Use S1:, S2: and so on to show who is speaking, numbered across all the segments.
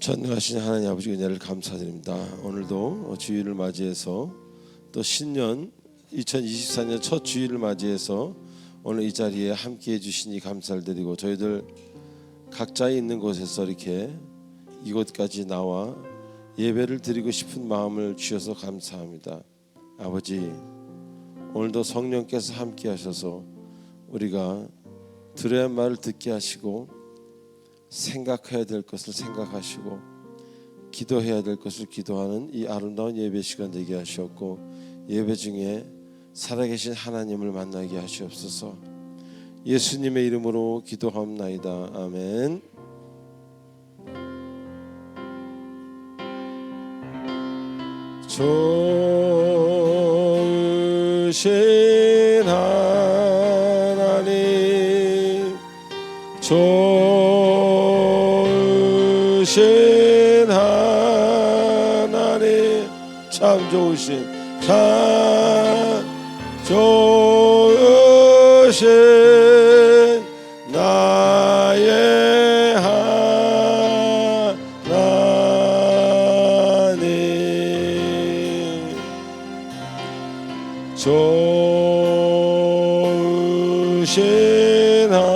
S1: 전능하신 하나님 아버지 은혜를 감사드립니다. 오늘도 주일을 맞이해서 또 신년 2024년 첫 주일을 맞이해서 오늘 이 자리에 함께해 주시니 감사를 드리고, 저희들 각자 있는 곳에서 이렇게 이곳까지 나와 예배를 드리고 싶은 마음을 주셔서 감사합니다. 아버지, 오늘도 성령께서 함께 하셔서 우리가 들어야 할 말을 듣게 하시고, 생각해야 될 것을 생각하시고, 기도해야 될 것을 기도하는 이 아름다운 예배 시간 되게 하시었고, 예배 중에 살아계신 하나님을 만나게 하시옵소서. 예수님의 이름으로 기도하옵나이다. 아멘. 좋으신 하나님, 좋으신 하나님, 참 좋으신, 참 좋으신 나의 하나님, 좋으신 하나님,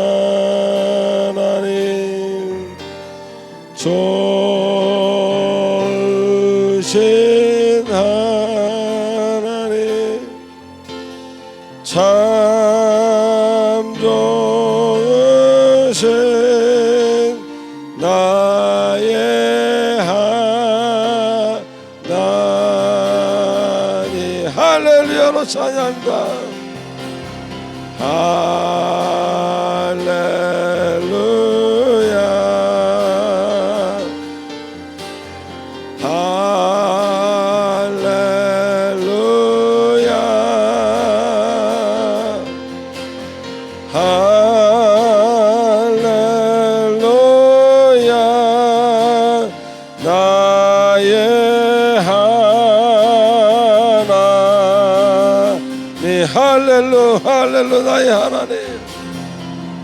S1: 좋으신 하나님, 참 좋으신 나의 하나님. 할렐루야로 찬양합니다. 할렐루야, 할렐루야, 할렐루야, 나의 하나님. 할렐루, 할렐루, 나의 하나님.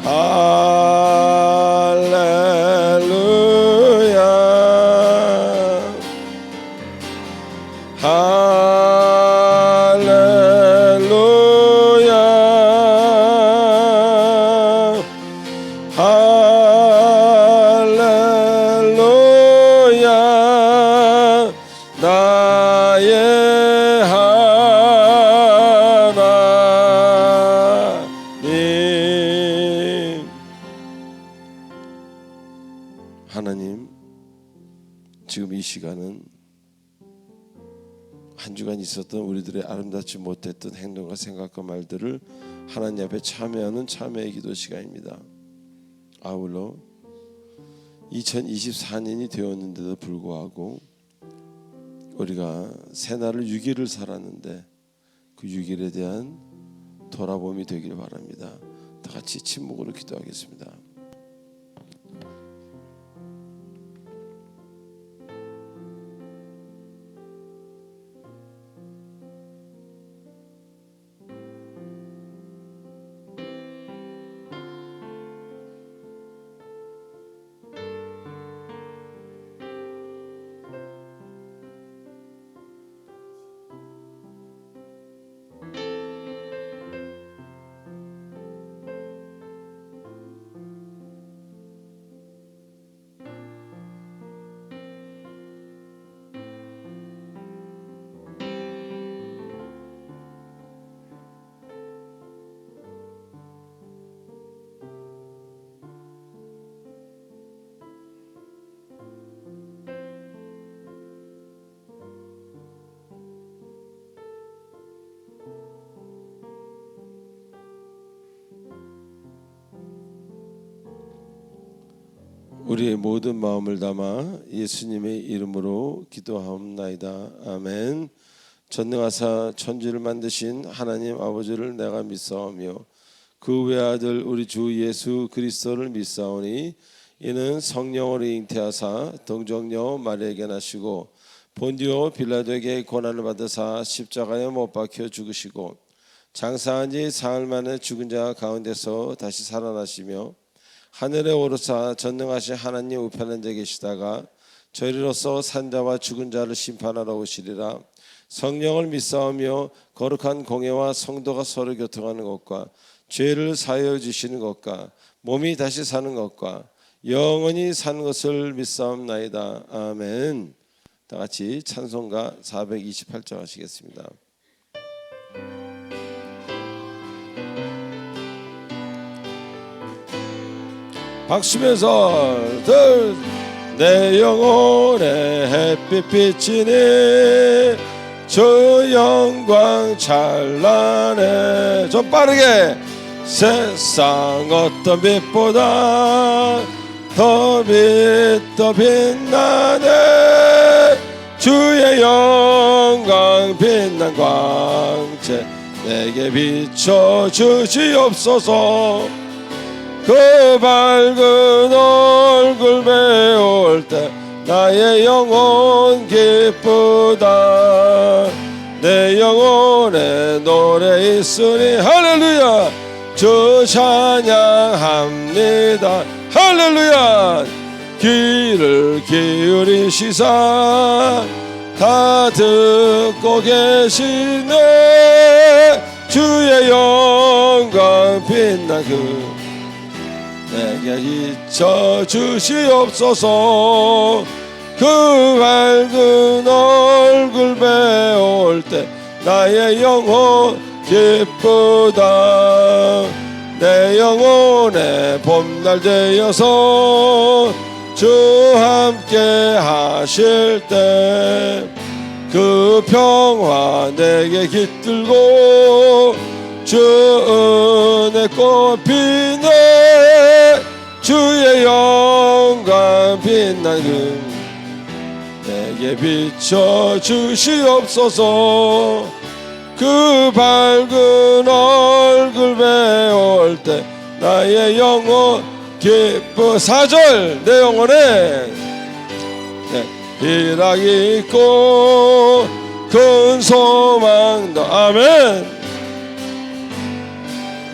S1: 할렐루야, 할렐루야, 할렐루야, 나의 하나님. 하나님, 지금 이 시간은 한 주간 있었던 우리들의 아름답지 못했던 행동과 생각과 말들을 하나님 앞에 참여하는 참회의 기도 시간입니다. 아울러 2024년이 되었는데도 불구하고 우리가 새날을 6일을 살았는데 그 6일에 대한 돌아봄이 되길 바랍니다. 다 같이 침묵으로 기도하겠습니다. 우리의 모든 마음을 담아 예수님의 이름으로 기도하옵나이다. 아멘. 전능하사 천지를 만드신 하나님 아버지를 내가 믿사오며 그 외아들 우리 주 예수 그리스도를 믿사오니 이는 성령으로 잉태하사 동정녀 마리아에게 나시고 본디오 빌라도에게 고난을 받으사 십자가에 못 박혀 죽으시고 장사한 지 사흘 만에 죽은 자 가운데서 다시 살아나시며 하늘에 오르사 전능하신 하나님 우편에 계시다가 저리로서 산자와 죽은 자를 심판하러 오시리라. 성령을 믿사오며 거룩한 공예와 성도가 서로 교통하는 것과 죄를 사하여 주시는 것과 몸이 다시 사는 것과 영원히 사는 것을 믿사옵나이다. 아멘. 다 같이 찬송가 428장 하시겠습니다. 박수면서 내 영혼에 햇빛 비치니 주 영광 찬란해. 좀 빠르게. 세상 어떤 빛보다 더 빛나네. 주의 영광 빛난 광채 내게 비춰 주시옵소서. 그 밝은 얼굴 배울 때 나의 영혼 기쁘다. 내 영혼에 노래 있으니 할렐루야 주 찬양합니다. 할렐루야. 귀를 기울이시사 다 듣고 계시네. 주의 영광 빛나 그 내게 비춰 주시옵소서. 그 밝은 얼굴 배울 때 나의 영혼 기쁘다. 내 영혼에 봄날 되어서 주 함께 하실 때 그 평화 내게 깃들고 주 은혜 꽃 피네. 주의 영광 빛난 그 내게 비춰 주시옵소서. 그 밝은 얼굴 배울 때 나의 영혼 기쁘. 4절 내 영혼에 희락이 있고 큰 소망도. 아멘.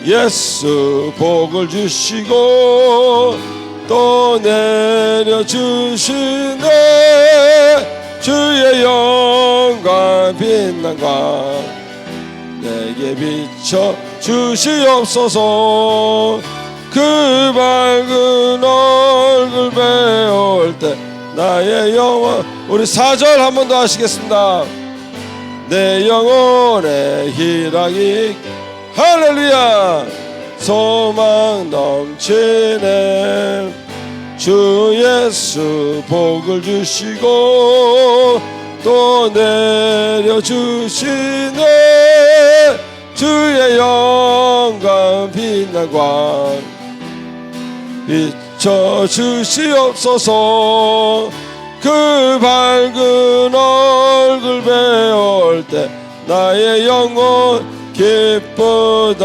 S1: 예수 복을 주시고 또 내려주시네. 주의 영광 빛난 광 내게 비춰 주시옵소서. 그 밝은 얼굴 배울 때 나의 영혼. 우리 4절 한 번 더 하시겠습니다. 내 영혼에 희락이 할렐루야 소망 넘치네. 주 예수 복을 주시고 또 내려주시네. 주의 영광 빛난 광 비춰 주시옵소서. 그 밝은 얼굴 배울 때 나의 영혼 기쁘다.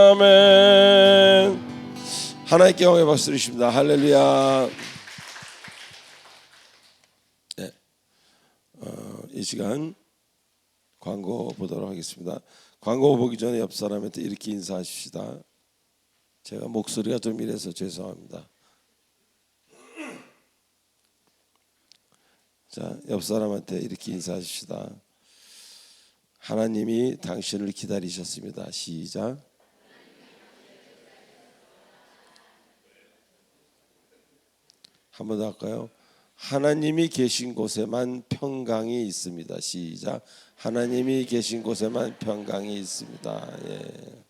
S1: 아멘. 하나님께 영광의 박수 드립니다. 할렐루야. 네. 이 시간 광고 보도록 하겠습니다. 광고 보기 전에 옆 사람한테 이렇게 인사하십시다. 제가 목소리가 좀 이래서 죄송합니다. 자, 옆 사람한테 이렇게 인사하십시다. 하나님이 당신을 기다리셨습니다. 시작. 한 번 더 할까요? 하나님이 계신 곳에만 평강이 있습니다. 시작. 하나님이 계신 곳에만 평강이 있습니다. 예.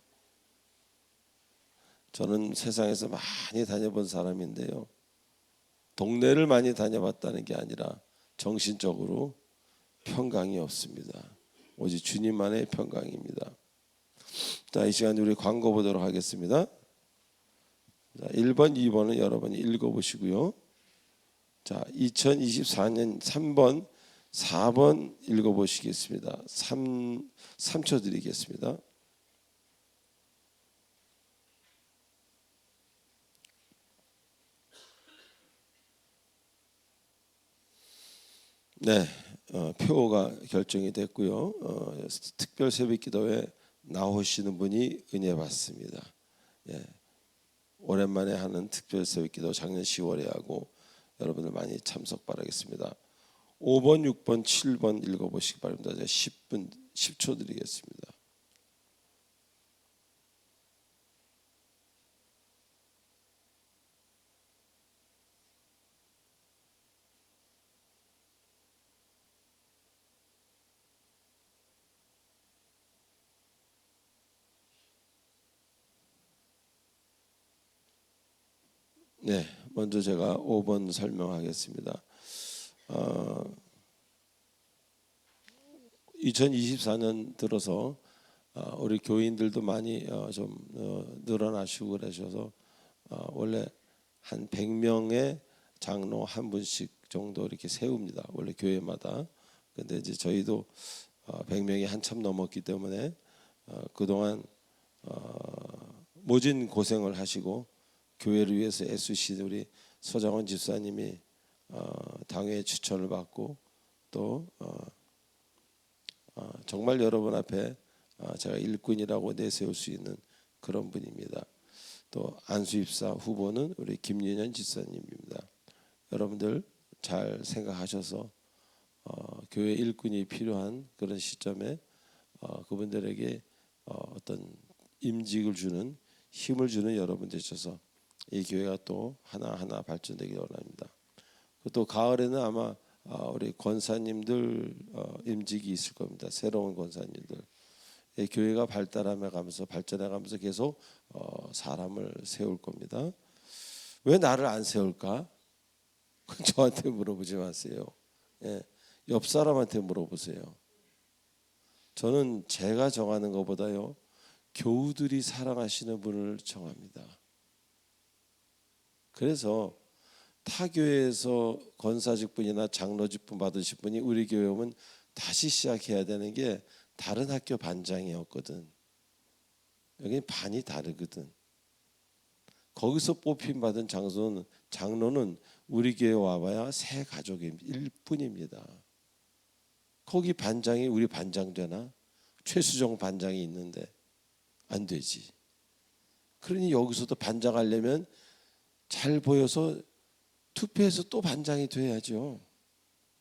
S1: 저는 세상에서 많이 다녀본 사람인데요, 동네를 많이 다녀봤다는 게 아니라 정신적으로 평강이 없습니다. 오직 주님만의 평강입니다. 자, 이 시간 우리 광고 보도록 하겠습니다. 자, 1번, 2번은 여러분이 읽어보시고요. 자, 2024년 3번, 4번 읽어보시겠습니다. 3초 드리겠습니다. 네, 표가 결정이 됐고요. 특별 새벽기도에 나오시는 분이 은혜 받습니다. 예, 오랜만에 하는 특별 새벽기도 작년 10월에 하고 여러분들 많이 참석 바라겠습니다. 5번, 6번, 7번 읽어보시기 바랍니다. 제가 10초 드리겠습니다. 네, 먼저 제가 5번 설명하겠습니다. 2024년 들어서 우리 교인들도 많이 좀 늘어나시고 그러셔서 원래 한 100명의 장로 한 분씩 정도 이렇게 세웁니다. 원래 교회마다. 근데 이제 저희도 100명이 한참 넘었기 때문에 그동안 모진 고생을 하시고 교회를 위해서 애쓰신 우리 서장원 집사님이 당회의 추천을 받고 또 정말 여러분 앞에 제가 일꾼이라고 내세울 수 있는 그런 분입니다. 또 안수입사 후보는 우리 김윤현 집사님입니다. 여러분들 잘 생각하셔서 교회 일꾼이 필요한 그런 시점에 그분들에게 어떤 임직을 주는 힘을 주는 여러분 되셔서 이 교회가 또 하나하나 발전되기 원합니다. 또 가을에는 아마 우리 권사님들 임직이 있을 겁니다. 새로운 권사님들. 이 교회가 발전해가면서 계속 사람을 세울 겁니다. 왜 나를 안 세울까? 저한테 물어보지 마세요. 예, 옆 사람한테 물어보세요. 저는 제가 정하는 것보다요, 교우들이 사랑하시는 분을 정합니다. 그래서 타 교회에서 권사직분이나 장로직분 받으실 분이 우리 교회 오면 다시 시작해야 되는 게 다른 학교 반장이었거든. 여기 반이 다르거든. 거기서 뽑힘 받은 장로는 우리 교회 와봐야 새 가족일 뿐입니다. 거기 반장이 우리 반장 되나? 최수정 반장이 있는데 안 되지. 그러니 여기서도 반장하려면 잘 보여서 투표해서 또 반장이 돼야죠.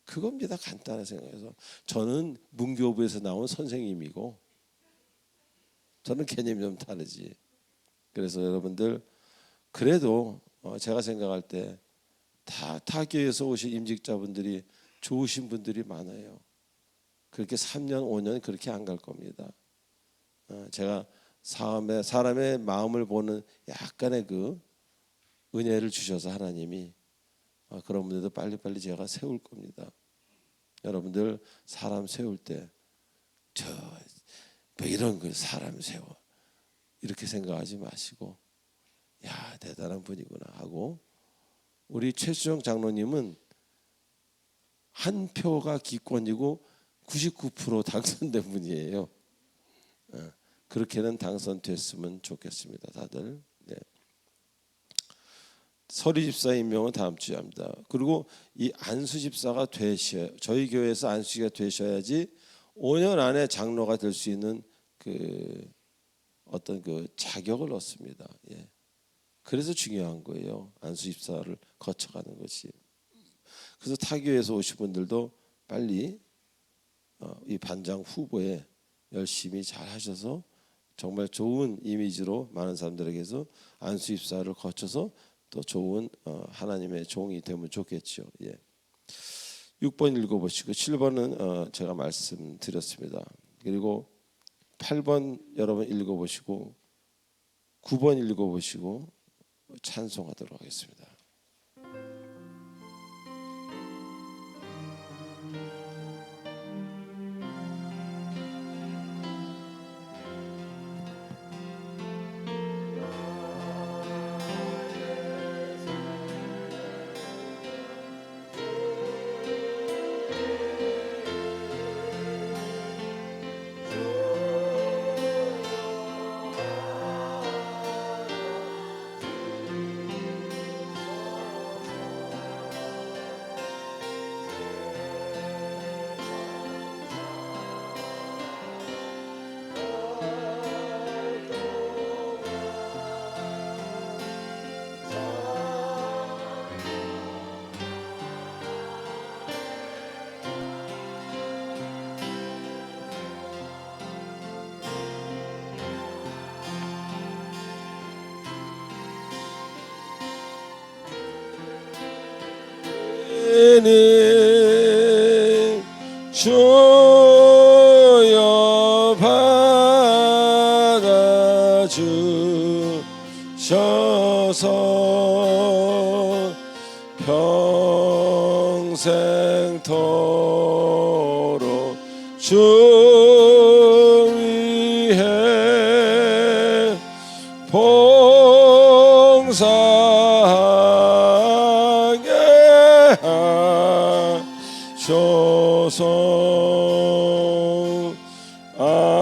S1: 그겁니다. 간단한 생각해서 저는 문교부에서 나온 선생님이고 저는 개념이 좀 다르지. 그래서 여러분들 그래도 제가 생각할 때 타 교회에서 오신 임직자분들이 좋으신 분들이 많아요. 그렇게 3년 5년 그렇게 안 갈 겁니다. 제가 사람의 마음을 보는 약간의 그 은혜를 주셔서 하나님이 그런 분들도 빨리빨리 제가 세울 겁니다. 여러분들 사람 세울 때 뭐 이런 거 사람 세워 이렇게 생각하지 마시고 야 대단한 분이구나 하고 우리 최수정 장로님은 한 표가 기권이고 99% 당선된 분이에요. 그렇게는 당선됐으면 좋겠습니다. 다들. 네. 서리 집사 임명은 다음 주에 합니다. 그리고 이 안수 집사가 저희 교회에서 안수가 되셔야지 5년 안에 장로가 될 수 있는 그 어떤 그 자격을 얻습니다. 예. 그래서 중요한 거예요. 안수 집사를 거쳐가는 것이. 그래서 타교에서 오신 분들도 빨리 이 반장 후보에 열심히 잘 하셔서 정말 좋은 이미지로 많은 사람들에게서 안수 집사를 거쳐서 또 좋은 하나님의 종이 되면 좋겠죠. 예. 6번 읽어보시고 7번은 제가 말씀드렸습니다. 그리고 8번 여러분 읽어보시고 9번 읽어보시고 찬송하도록 하겠습니다. 우리는 주여 받아주셔서 평생토록 주 위해 봉사하게 하소서. 아멘.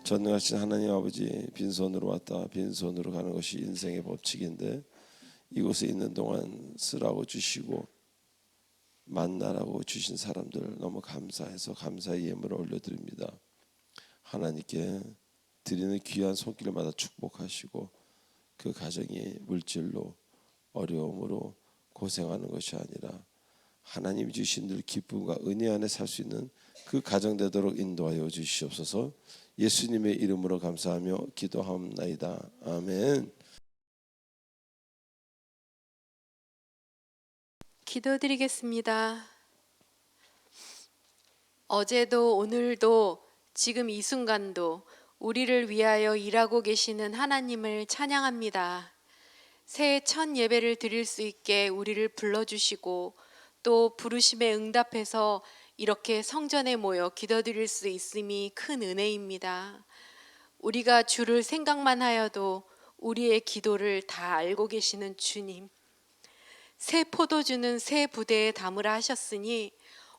S1: 전능하신 하나님 아버지, 빈손으로 왔다 빈손으로 가는 것이 인생의 법칙인데 이곳에 있는 동안 쓰라고 주시고 만나라고 주신 사람들 너무 감사해서 감사의 예물을 올려드립니다. 하나님께 드리는 귀한 손길마다 축복하시고 그 가정이 물질로 어려움으로 고생하는 것이 아니라 하나님이 주신 늘 기쁨과 은혜 안에 살 수 있는 그 가정 되도록 인도하여 주시옵소서. 예수님의 이름으로 감사하며 기도하옵나이다. 아멘.
S2: 기도드리겠습니다. 어제도 오늘도 지금 이 순간도 우리를 위하여 일하고 계시는 하나님을 찬양합니다. 새해 첫 예배를 드릴 수 있게 우리를 불러주시고 또 부르심에 응답해서 이렇게 성전에 모여 기도드릴 수 있음이 큰 은혜입니다. 우리가 주를 생각만 하여도 우리의 기도를 다 알고 계시는 주님, 새 포도주는 새 부대에 담으라 하셨으니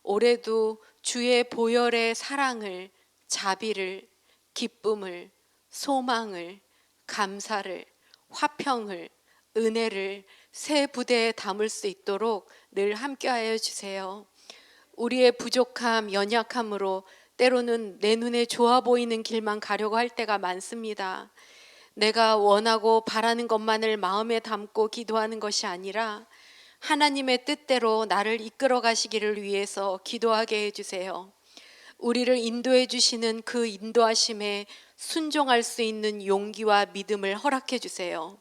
S2: 올해도 주의 보혈의 사랑을, 자비를, 기쁨을, 소망을, 감사를, 화평을, 은혜를 새 부대에 담을 수 있도록 늘 함께하여 주세요. 우리의 부족함, 연약함으로 때로는 내 눈에 좋아 보이는 길만 가려고 할 때가 많습니다. 내가 원하고 바라는 것만을 마음에 담고 기도하는 것이 아니라 하나님의 뜻대로 나를 이끌어 가시기를 위해서 기도하게 해주세요. 우리를 인도해 주시는 그 인도하심에 순종할 수 있는 용기와 믿음을 허락해 주세요.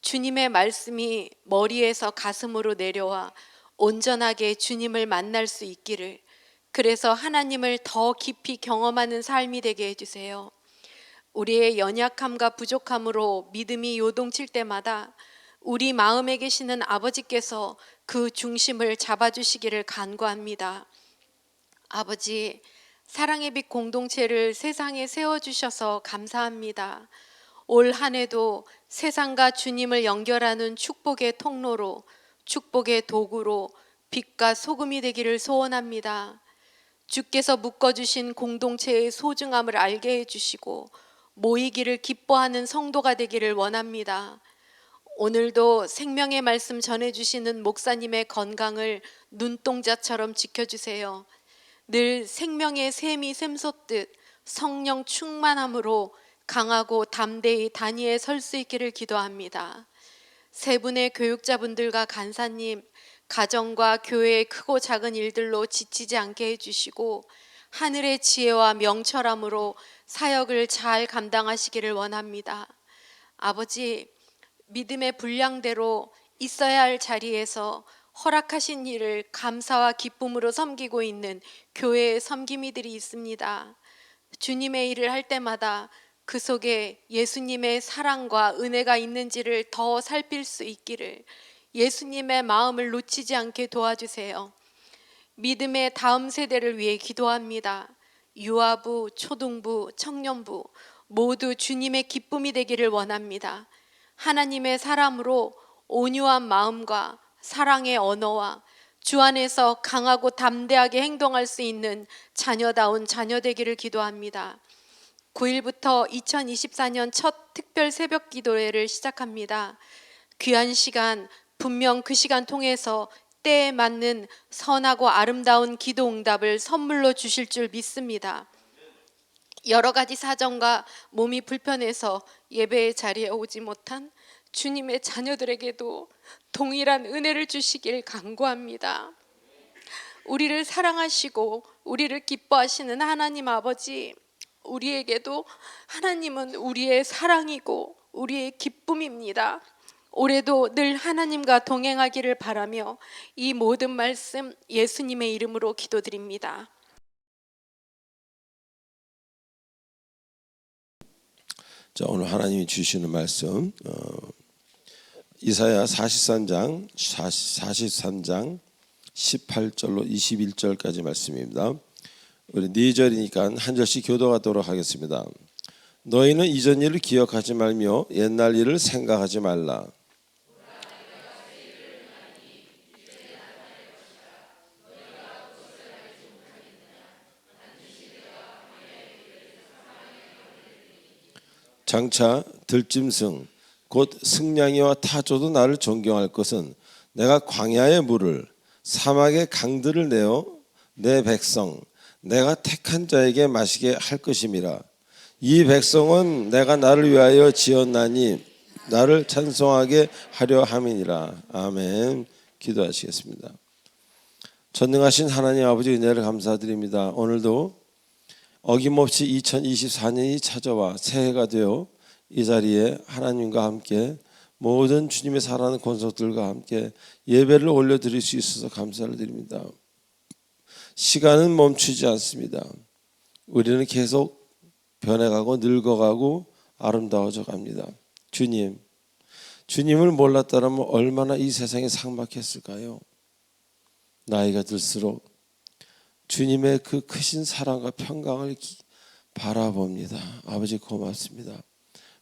S2: 주님의 말씀이 머리에서 가슴으로 내려와 온전하게 주님을 만날 수 있기를, 그래서 하나님을 더 깊이 경험하는 삶이 되게 해주세요. 우리의 연약함과 부족함으로 믿음이 요동칠 때마다 우리 마음에 계시는 아버지께서 그 중심을 잡아주시기를 간구합니다. 아버지, 사랑의 빛 공동체를 세상에 세워주셔서 감사합니다. 올 한 해도 세상과 주님을 연결하는 축복의 통로로, 축복의 도구로 빛과 소금이 되기를 소원합니다. 주께서 묶어주신 공동체의 소중함을 알게 해주시고 모이기를 기뻐하는 성도가 되기를 원합니다. 오늘도 생명의 말씀 전해주시는 목사님의 건강을 눈동자처럼 지켜주세요. 늘 생명의 샘이 샘솟듯 성령 충만함으로 강하고 담대히 단위에 설 수 있기를 기도합니다. 세 분의 교육자분들과 간사님, 가정과 교회의 크고 작은 일들로 지치지 않게 해주시고 하늘의 지혜와 명철함으로 사역을 잘 감당하시기를 원합니다. 아버지, 믿음의 분량대로 있어야 할 자리에서 허락하신 일을 감사와 기쁨으로 섬기고 있는 교회의 섬김이들이 있습니다. 주님의 일을 할 때마다 그 속에 예수님의 사랑과 은혜가 있는지를 더 살필 수 있기를, 예수님의 마음을 놓치지 않게 도와주세요. 믿음의 다음 세대를 위해 기도합니다. 유아부, 초등부, 청년부 모두 주님의 기쁨이 되기를 원합니다. 하나님의 사람으로 온유한 마음과 사랑의 언어와 주 안에서 강하고 담대하게 행동할 수 있는 자녀다운 자녀 되기를 기도합니다. 9일부터 2024년 첫 특별 새벽 기도회를 시작합니다. 귀한 시간, 분명 그 시간 통해서 때에 맞는 선하고 아름다운 기도 응답을 선물로 주실 줄 믿습니다. 여러 가지 사정과 몸이 불편해서 예배의 자리에 오지 못한 주님의 자녀들에게도 동일한 은혜를 주시길 간구합니다. 우리를 사랑하시고 우리를 기뻐하시는 하나님 아버지, 우리에게도 하나님은 우리의 사랑이고 우리의 기쁨입니다. 올해도 늘 하나님과 동행하기를 바라며 이 모든 말씀 예수님의 이름으로 기도드립니다.
S1: 자, 오늘 하나님이 주시는 말씀 이사야 43장 18절로 21절까지 말씀입니다. 우리 4절이니까 한 절씩 교도하도록 하겠습니다. 너희는 이전 일을 기억하지 말며 옛날 일을 생각하지 말라. 장차 들짐승 곧 승냥이와 타조도 나를 존경할 것은 내가 광야의 물을 사막의 강들을 내어 내 백성 내가 택한 자에게 마시게 할 것임이라. 이 백성은 내가 나를 위하여 지었나니 나를 찬송하게 하려 함이니라. 아멘. 기도하시겠습니다. 전능하신 하나님 아버지 은혜를 감사드립니다. 오늘도 어김없이 2024년이 찾아와 새해가 되어 이 자리에 하나님과 함께 모든 주님의 사랑하는 권속들과 함께 예배를 올려드릴 수 있어서 감사를 드립니다. 시간은 멈추지 않습니다. 우리는 계속 변해가고 늙어가고 아름다워져 갑니다. 주님을 몰랐다면 얼마나 이 세상이 삭막했을까요? 나이가 들수록 주님의 그 크신 사랑과 평강을 바라봅니다. 아버지 고맙습니다.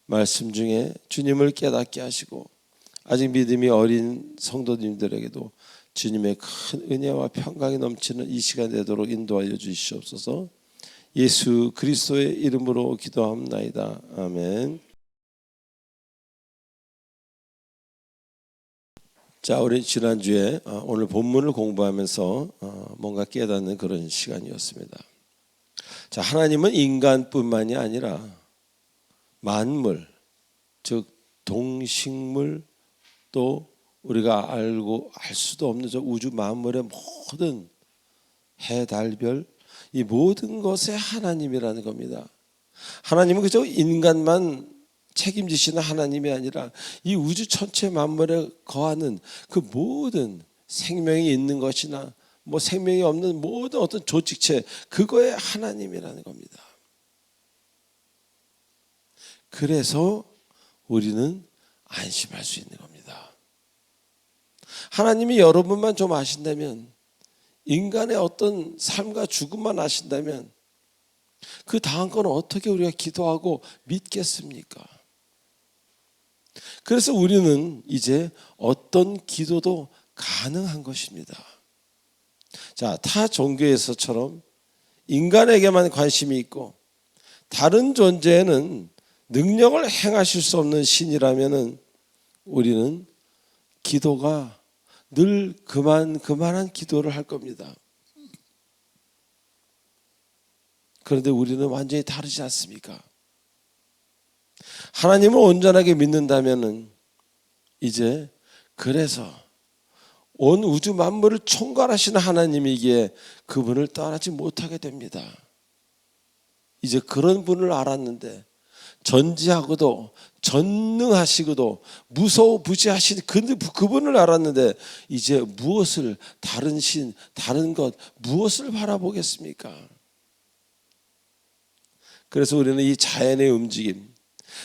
S1: 말씀 중에 주님을 깨닫게 하시고 아직 믿음이 어린 성도님들에게도 주님의 큰 은혜와 평강이 넘치는 이 시간 되도록 인도하여 주시옵소서. 예수 그리스도의 이름으로 기도합나이다. 아멘. 자, 우리 지난주에 오늘 본문을 공부하면서 뭔가 깨닫는 그런 시간이었습니다. 자, 하나님은 인간뿐만이 아니라 만물, 즉 동식물 또 우리가 알고 알 수도 없는 저 우주 만물의 모든 해, 달, 별 이 모든 것의 하나님이라는 겁니다. 하나님은 그저 인간만 책임지시는 하나님이 아니라 이 우주 전체 만물에 거하는 그 모든 생명이 있는 것이나 뭐 생명이 없는 모든 어떤 조직체 그거의 하나님이라는 겁니다. 그래서 우리는 안심할 수 있는 겁니다. 하나님이 여러분만 좀 아신다면, 인간의 어떤 삶과 죽음만 아신다면 그 다음 건 어떻게 우리가 기도하고 믿겠습니까? 그래서 우리는 이제 어떤 기도도 가능한 것입니다. 자, 타 종교에서처럼 인간에게만 관심이 있고 다른 존재에는 능력을 행하실 수 없는 신이라면 우리는 기도가 늘 그만한 기도를 할 겁니다. 그런데 우리는 완전히 다르지 않습니까? 하나님을 온전하게 믿는다면 이제 그래서 온 우주 만물을 총괄하시는 하나님이기에 그분을 떠나지 못하게 됩니다. 이제 그런 분을 알았는데 전지하고도 전능하시고도 무소부지하신 그분을 알았는데 이제 무엇을 다른 신, 다른 것 무엇을 바라보겠습니까? 그래서 우리는 이 자연의 움직임,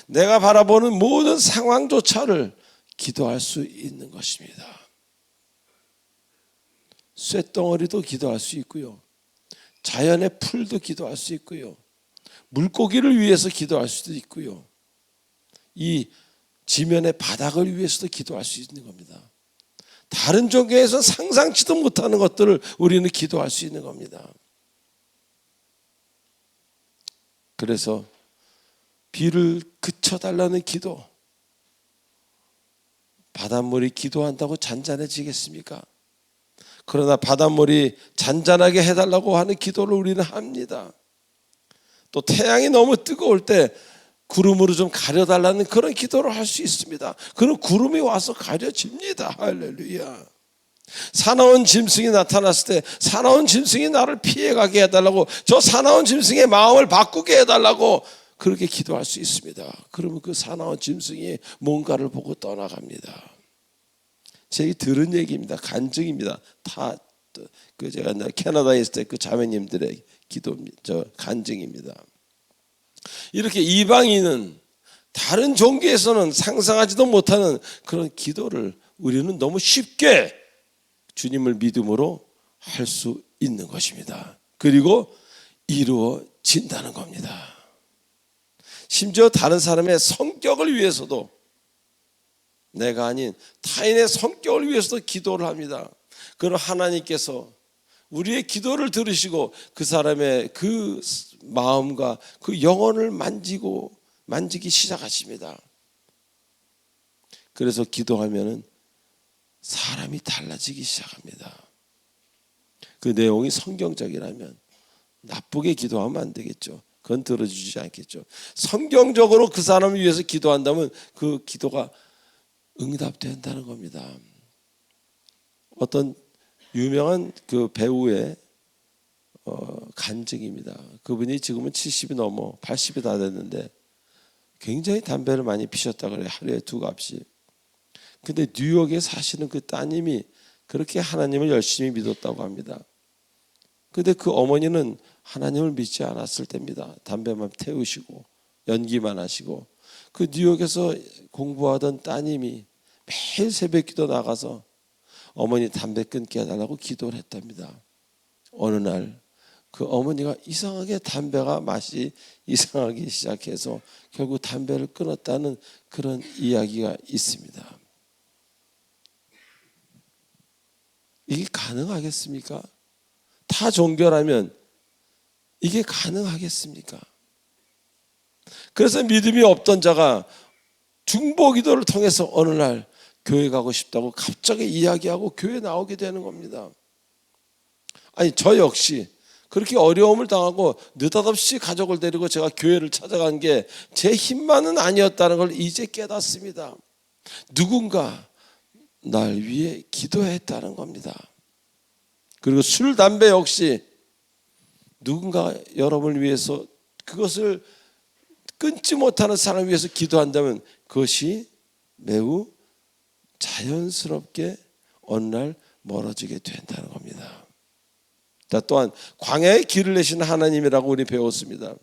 S1: 내가 바라보는 모든 상황조차를 기도할 수 있는 것입니다. 쇳덩어리도 기도할 수 있고요, 자연의 풀도 기도할 수 있고요, 물고기를 위해서 기도할 수도 있고요, 이 지면의 바닥을 위해서도 기도할 수 있는 겁니다. 다른 종교에서 상상치도 못하는 것들을 우리는 기도할 수 있는 겁니다. 그래서 비를 그쳐달라는 기도, 바닷물이 기도한다고 잔잔해지겠습니까? 그러나 바닷물이 잔잔하게 해달라고 하는 기도를 우리는 합니다. 또 태양이 너무 뜨거울 때 구름으로 좀 가려달라는 그런 기도를 할 수 있습니다. 그럼 구름이 와서 가려집니다. 할렐루야. 사나운 짐승이 나타났을 때 사나운 짐승이 나를 피해가게 해달라고, 저 사나운 짐승의 마음을 바꾸게 해달라고 그렇게 기도할 수 있습니다. 그러면 그 사나운 짐승이 뭔가를 보고 떠나갑니다. 제가 들은 얘기입니다. 간증입니다. 다 그 제가 캐나다에 있을 때 그 자매님들의 기도입니다. 저 간증입니다. 이렇게 이방인은 다른 종교에서는 상상하지도 못하는 그런 기도를 우리는 너무 쉽게 주님을 믿음으로 할 수 있는 것입니다. 그리고 이루어진다는 겁니다. 심지어 다른 사람의 성격을 위해서도, 내가 아닌 타인의 성격을 위해서도 기도를 합니다. 그럼 하나님께서 우리의 기도를 들으시고 그 사람의 그 마음과 그 영혼을 만지기 시작하십니다. 그래서 기도하면은 사람이 달라지기 시작합니다. 그 내용이 성경적이라면 나쁘게 기도하면 안 되겠죠. 그건 들어주지 않겠죠. 성경적으로 그 사람을 위해서 기도한다면 그 기도가 응답된다는 겁니다. 어떤 유명한 그 배우의 간증입니다. 그분이 지금은 70이 넘어 80이 다 됐는데 굉장히 담배를 많이 피셨다 그래요. 하루에 2갑씩. 근데 뉴욕에 사시는 그 따님이 그렇게 하나님을 열심히 믿었다고 합니다. 근데 그 어머니는 하나님을 믿지 않았을 때입니다. 담배만 태우시고 연기만 하시고, 그 뉴욕에서 공부하던 따님이 매일 새벽기도 나가서 어머니 담배 끊게 해달라고 기도를 했답니다. 어느 날 그 어머니가 이상하게 담배가 맛이 이상하기 시작해서 결국 담배를 끊었다는 그런 이야기가 있습니다. 이게 가능하겠습니까? 타 종교라면 이게 가능하겠습니까? 그래서 믿음이 없던 자가 중보기도를 통해서 어느 날 교회 가고 싶다고 갑자기 이야기하고 교회 나오게 되는 겁니다. 아니, 저 역시 그렇게 어려움을 당하고 느닷없이 가족을 데리고 제가 교회를 찾아간 게 제 힘만은 아니었다는 걸 이제 깨닫습니다. 누군가 날 위해 기도했다는 겁니다. 그리고 술, 담배 역시 누군가 여러분을 위해서 그것을 끊지 못하는 사람을 위해서 기도한다면 그것이 매우 자연스럽게 어느 날 멀어지게 된다는 겁니다. 자, 또한 광야의 길을 내시는 하나님이라고 우리 배웠습니다.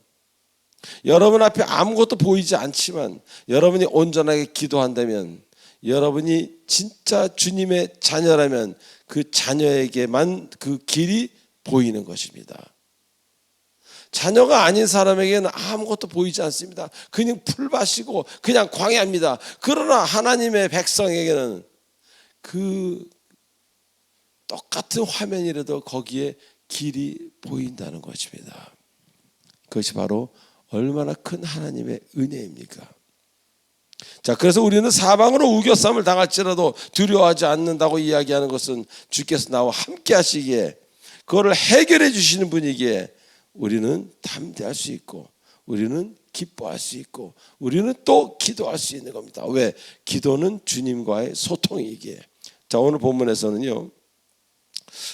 S1: 여러분 앞에 아무것도 보이지 않지만 여러분이 온전하게 기도한다면, 여러분이 진짜 주님의 자녀라면 그 자녀에게만 그 길이 보이는 것입니다. 자녀가 아닌 사람에게는 아무것도 보이지 않습니다. 그냥 풀밭이고 그냥 광야입니다. 그러나 하나님의 백성에게는 그 똑같은 화면이라도 거기에 길이 보인다는 것입니다. 그것이 바로 얼마나 큰 하나님의 은혜입니까? 자, 그래서 우리는 사방으로 우겨쌈을 당할지라도 두려워하지 않는다고 이야기하는 것은 주께서 나와 함께 하시기에, 그거를 해결해 주시는 분이기에 우리는 담대할 수 있고, 우리는 기뻐할 수 있고, 우리는 또 기도할 수 있는 겁니다. 왜? 기도는 주님과의 소통이기에. 자, 오늘 본문에서는요,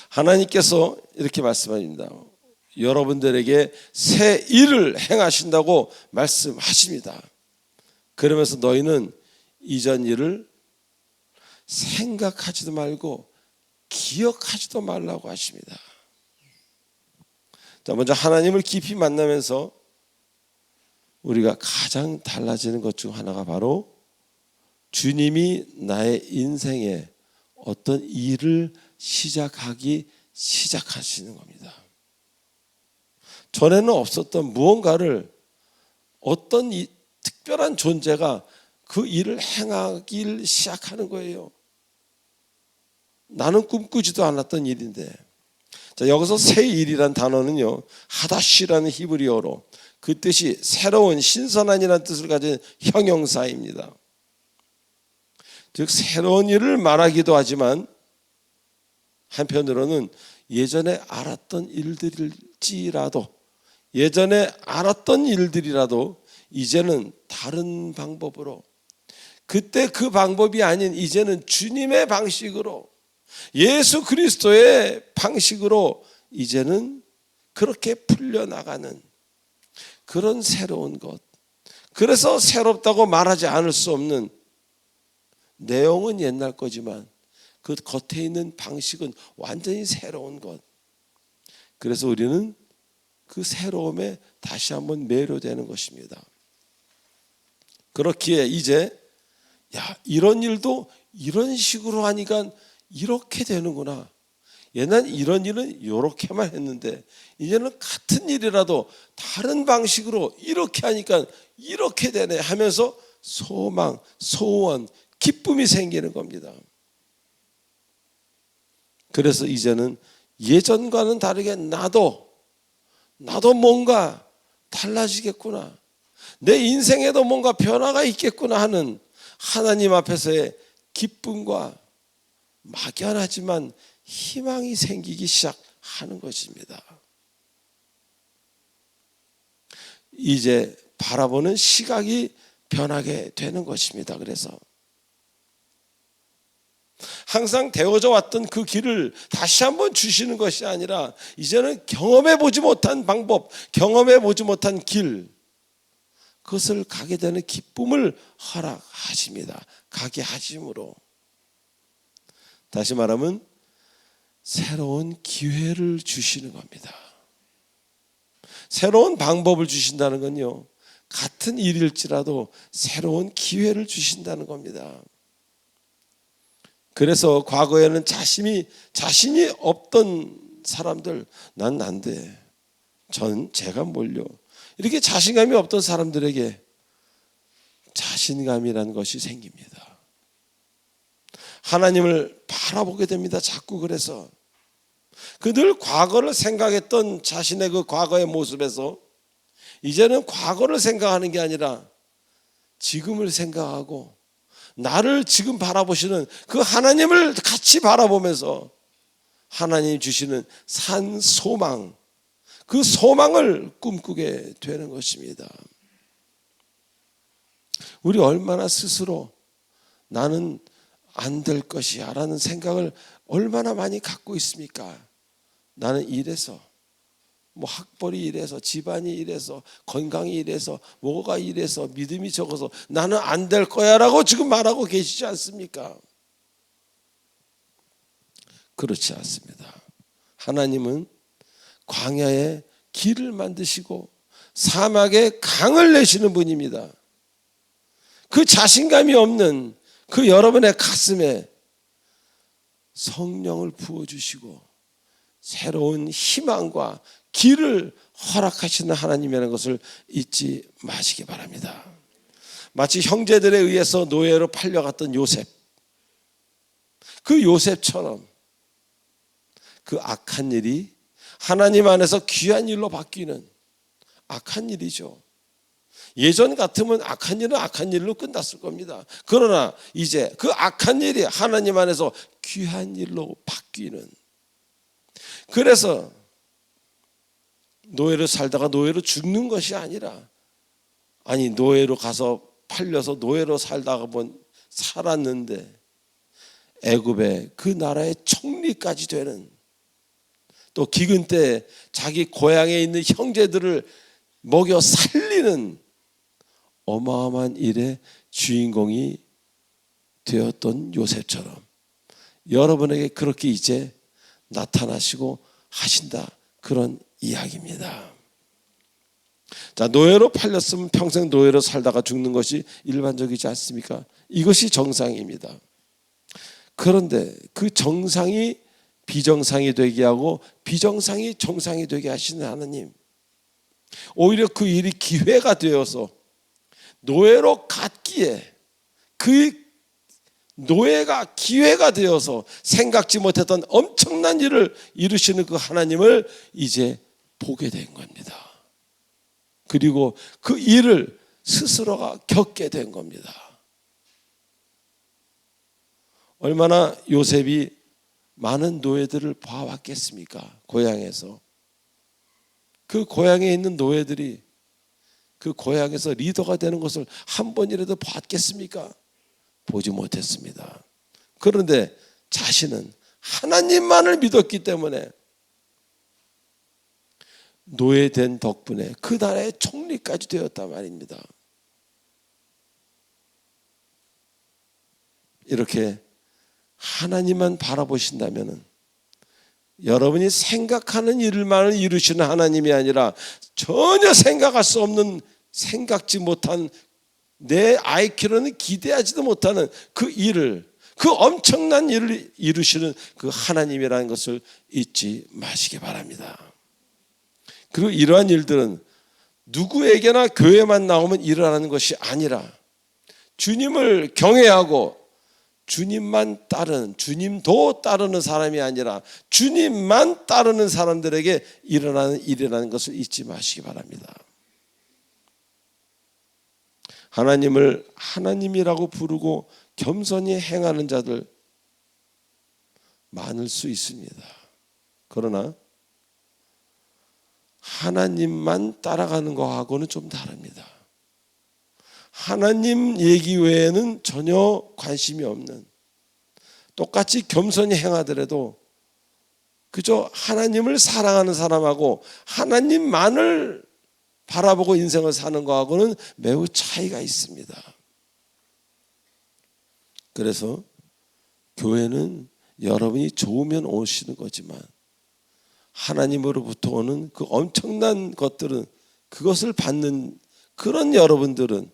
S1: 하나님께서 이렇게 말씀하십니다. 여러분들에게 새 일을 행하신다고 말씀하십니다. 그러면서 너희는 이전 일을 생각하지도 말고 기억하지도 말라고 하십니다. 자, 먼저 하나님을 깊이 만나면서 우리가 가장 달라지는 것 중 하나가 바로 주님이 나의 인생에 어떤 일을 시작하시는 겁니다. 전에는 없었던 무언가를, 어떤 특별한 존재가 그 일을 행하기 시작하는 거예요. 나는 꿈꾸지도 않았던 일인데. 자, 여기서 새 일이란 단어는요, 하다시라는 히브리어로 그 뜻이 새로운, 신선한이라는 뜻을 가진 형용사입니다. 즉 새로운 일을 말하기도 하지만 한편으로는 예전에 알았던 일들이라도 이제는 다른 방법으로, 그때 그 방법이 아닌 이제는 주님의 방식으로, 예수 그리스도의 방식으로 이제는 그렇게 풀려나가는 그런 새로운 것. 그래서 새롭다고 말하지 않을 수 없는, 내용은 옛날 거지만 그 겉에 있는 방식은 완전히 새로운 것. 그래서 우리는 그 새로움에 다시 한번 매료되는 것입니다. 그렇기에 이제 이런 일도 이런 식으로 하니까 이렇게 되는구나. 옛날 이런 일은 이렇게만 했는데 이제는 같은 일이라도 다른 방식으로 이렇게 하니까 이렇게 되네 하면서 소망, 소원, 기쁨이 생기는 겁니다. 그래서 이제는 예전과는 다르게 나도 뭔가 달라지겠구나, 내 인생에도 뭔가 변화가 있겠구나 하는 하나님 앞에서의 기쁨과 막연하지만 희망이 생기기 시작하는 것입니다. 이제 바라보는 시각이 변하게 되는 것입니다. 그래서 항상 되어져 왔던 그 길을 다시 한번 주시는 것이 아니라 이제는 경험해 보지 못한 방법, 경험해 보지 못한 길, 그것을 가게 되는 기쁨을 허락하십니다. 가게 하심으로. 다시 말하면 새로운 기회를 주시는 겁니다. 새로운 방법을 주신다는 건요, 같은 일일지라도 새로운 기회를 주신다는 겁니다. 그래서 과거에는 자신이 없던 사람들, 난 안 돼, 제가 뭘요, 이렇게 자신감이 없던 사람들에게 자신감이라는 것이 생깁니다. 하나님을 바라보게 됩니다. 자꾸. 그래서 늘 과거를 생각했던 자신의 그 과거의 모습에서 이제는 과거를 생각하는 게 아니라 지금을 생각하고 나를 지금 바라보시는 그 하나님을 같이 바라보면서 하나님이 주시는 산 소망, 그 소망을 꿈꾸게 되는 것입니다. 우리 얼마나 스스로 나는 안 될 것이야 라는 생각을 얼마나 많이 갖고 있습니까? 나는 이래서, 학벌이 이래서, 집안이 이래서, 건강이 이래서, 뭐가 이래서, 믿음이 적어서 나는 안 될 거야 라고 지금 말하고 계시지 않습니까? 그렇지 않습니다. 하나님은 광야에 길을 만드시고 사막에 강을 내시는 분입니다. 그 자신감이 없는 그 여러분의 가슴에 성령을 부어주시고 새로운 희망과 길을 허락하시는 하나님이라는 것을 잊지 마시기 바랍니다. 마치 형제들에 의해서 노예로 팔려갔던 요셉, 그 요셉처럼 그 악한 일이 하나님 안에서 귀한 일로 바뀌는 악한 일이죠. 예전 같으면 악한 일은 악한 일로 끝났을 겁니다. 그러나 이제 그 악한 일이 하나님 안에서 귀한 일로 바뀌는, 그래서 노예로 살다가 노예로 죽는 것이 아니라, 노예로 가서 팔려서 노예로 살다가 살았는데 애굽의 그 나라의 총리까지 되는, 또 기근 때 자기 고향에 있는 형제들을 먹여 살리는 어마어마한 일의 주인공이 되었던 요셉처럼 여러분에게 그렇게 이제 나타나시고 하신다, 그런 이야기입니다. 자, 노예로 팔렸으면 평생 노예로 살다가 죽는 것이 일반적이지 않습니까? 이것이 정상입니다. 그런데 그 정상이 비정상이 되게 하고 비정상이 정상이 되게 하시는 하나님, 오히려 그 일이 기회가 되어서 노예로 갔기에 그 노예가 기회가 되어서 생각지 못했던 엄청난 일을 이루시는 그 하나님을 이제 보게 된 겁니다. 그리고 그 일을 스스로가 겪게 된 겁니다. 얼마나 요셉이 많은 노예들을 봐왔겠습니까? 고향에서. 그 고향에 있는 노예들이 그 고향에서 리더가 되는 것을 한 번이라도 봤겠습니까? 보지 못했습니다. 그런데 자신은 하나님만을 믿었기 때문에 노예된 덕분에 그 나라의 총리까지 되었단 말입니다. 이렇게 하나님만 바라보신다면 여러분이 생각하는 일만을 이루시는 하나님이 아니라 전혀 생각할 수 없는, 생각지 못한, 내 IQ로는 기대하지도 못하는 그 일을, 그 엄청난 일을 이루시는 그 하나님이라는 것을 잊지 마시기 바랍니다. 그리고 이러한 일들은 누구에게나 교회만 나오면 일어나는 것이 아니라 주님을 경외하고 주님만 따르는, 주님도 따르는 사람이 아니라 주님만 따르는 사람들에게 일어나는 일이라는 것을 잊지 마시기 바랍니다. 하나님을 하나님이라고 부르고 겸손히 행하는 자들 많을 수 있습니다. 그러나 하나님만 따라가는 것하고는 좀 다릅니다. 하나님 얘기 외에는 전혀 관심이 없는, 똑같이 겸손히 행하더라도 그저 하나님을 사랑하는 사람하고 하나님만을 바라보고 인생을 사는 것하고는 매우 차이가 있습니다. 그래서 교회는 여러분이 좋으면 오시는 거지만 하나님으로부터 오는 그 엄청난 것들은, 그것을 받는 그런 여러분들은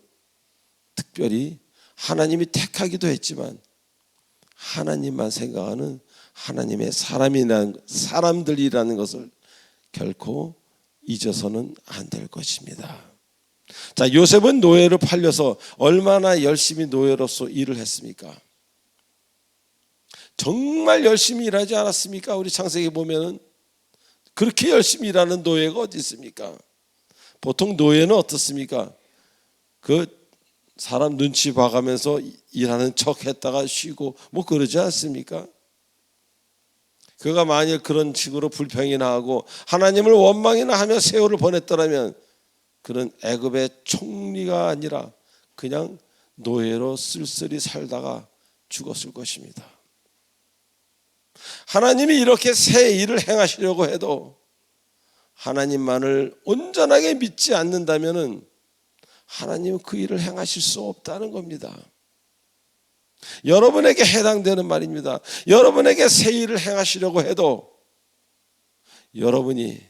S1: 특별히 하나님이 택하기도 했지만 하나님만 생각하는 하나님의 사람들이라는 것을 결코 잊어서는 안 될 것입니다. 자, 요셉은 노예로 팔려서 얼마나 열심히 노예로서 일을 했습니까? 정말 열심히 일하지 않았습니까? 우리 창세기 보면은 그렇게 열심히 일하는 노예가 어디 있습니까? 보통 노예는 어떻습니까? 그 사람 눈치 봐가면서 일하는 척 했다가 쉬고 뭐 그러지 않습니까? 그가 만일 그런 식으로 불평이나 하고 하나님을 원망이나 하며 세월을 보냈더라면 그는 애굽의 총리가 아니라 그냥 노예로 쓸쓸히 살다가 죽었을 것입니다. 하나님이 이렇게 새 일을 행하시려고 해도 하나님만을 온전하게 믿지 않는다면 하나님은 그 일을 행하실 수 없다는 겁니다. 여러분에게 해당되는 말입니다. 여러분에게 새 일을 행하시려고 해도 여러분이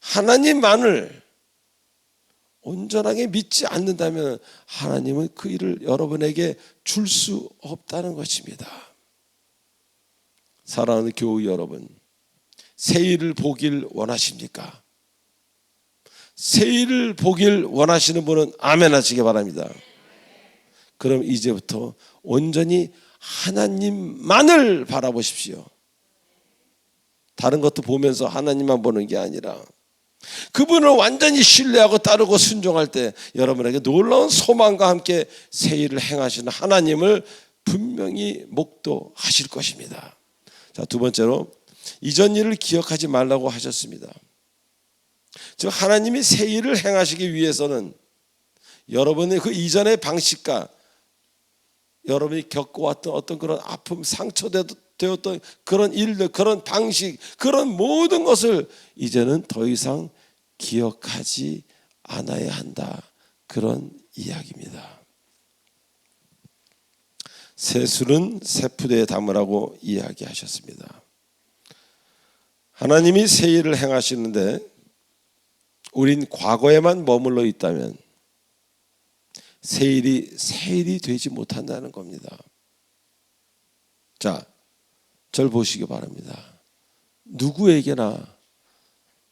S1: 하나님만을 온전하게 믿지 않는다면 하나님은 그 일을 여러분에게 줄 수 없다는 것입니다. 사랑하는 교우 여러분, 새 일을 보길 원하십니까? 새 일을 보길 원하시는 분은 아멘 하시기 바랍니다. 그럼 이제부터 온전히 하나님만을 바라보십시오. 다른 것도 보면서 하나님만 보는 게 아니라 그분을 완전히 신뢰하고 따르고 순종할 때 여러분에게 놀라운 소망과 함께 새 일을 행하시는 하나님을 분명히 목도하실 것입니다. 자, 두 번째로 이전 일을 기억하지 말라고 하셨습니다. 즉 하나님이 새 일을 행하시기 위해서는 여러분의 그 이전의 방식과 여러분이 겪어왔던 어떤 그런 아픔, 상처되었던 그런 일들, 그런 방식, 그런 모든 것을 이제는 더 이상 기억하지 않아야 한다, 그런 이야기입니다. 새 술은 새 푸대에 담으라고 이야기하셨습니다. 하나님이 새 일을 행하시는데 우린 과거에만 머물러 있다면 새 일이 되지 못한다는 겁니다. 자, 절 보시기 바랍니다. 누구에게나